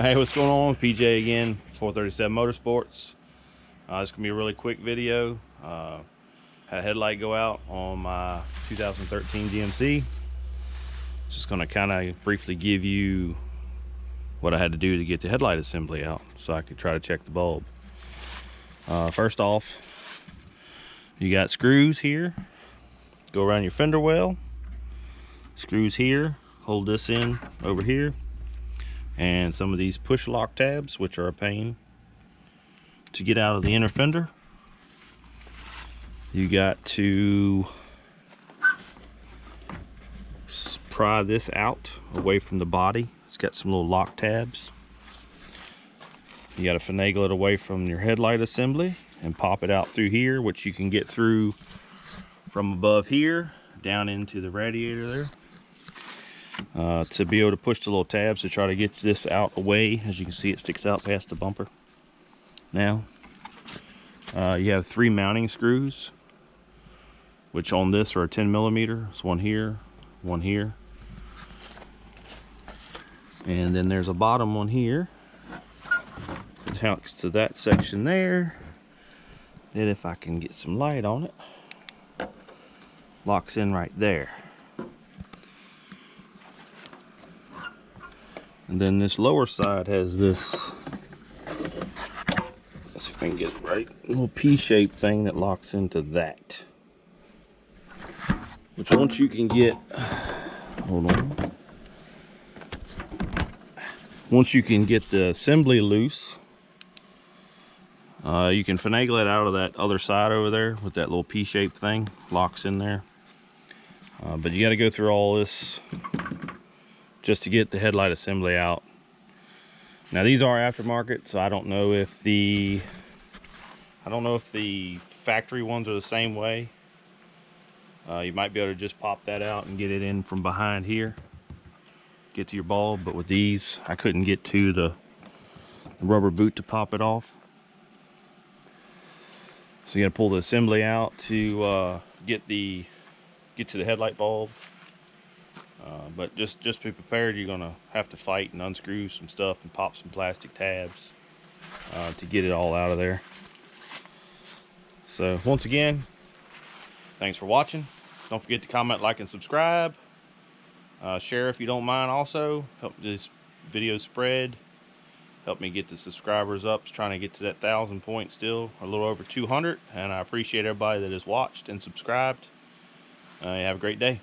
Hey, what's going on? PJ again, 437 Motorsports. It's gonna be a really quick video. Had a headlight go out on my 2013 GMC. Just gonna kind of briefly give you what I had to do to get the headlight assembly out so I could try to check the bulb. First off, you got screws here. Go around your fender well. Screws here. Hold this in over here. And some of these push lock tabs, which are a pain to get out of the inner fender. You got to pry this out away from the body. It's got some little lock tabs. You got to finagle it away from your headlight assembly and pop it out through here, which you can get through from above here down into the radiator there. To be able to push the little tabs to try to get this out away. As you can see, it sticks out past the bumper. Now, you have 3 mounting screws, which on this are 10 millimeter. There's one here, and then there's a bottom one here. It hooks to that section there. Then if I can get some light on it, locks in right there. And then this lower side has this, let's see if I can get it right, little P-shaped thing that locks into that. Which once you can get, hold on. Once you can get the assembly loose, you can finagle it out of that other side over there with that little P-shaped thing, locks in there. But you got to go through all this just to get the headlight assembly out. Now these are aftermarket, so I don't know if the factory ones are the same way. You might be able to just pop that out and get it in from behind here, get to your bulb. But with these, I couldn't get to the rubber boot to pop it off. So you got to pull the assembly out to get to the headlight bulb. But just be prepared. You're gonna have to fight and unscrew some stuff and pop some plastic tabs to get it all out of there. So once again, thanks for watching. Don't forget to comment, like, and subscribe. Share if you don't mind. Also help this video spread. Help me get the subscribers up. It's trying to get to that 1,000 point still, a little over 200. And I appreciate everybody that has watched and subscribed. Have a great day.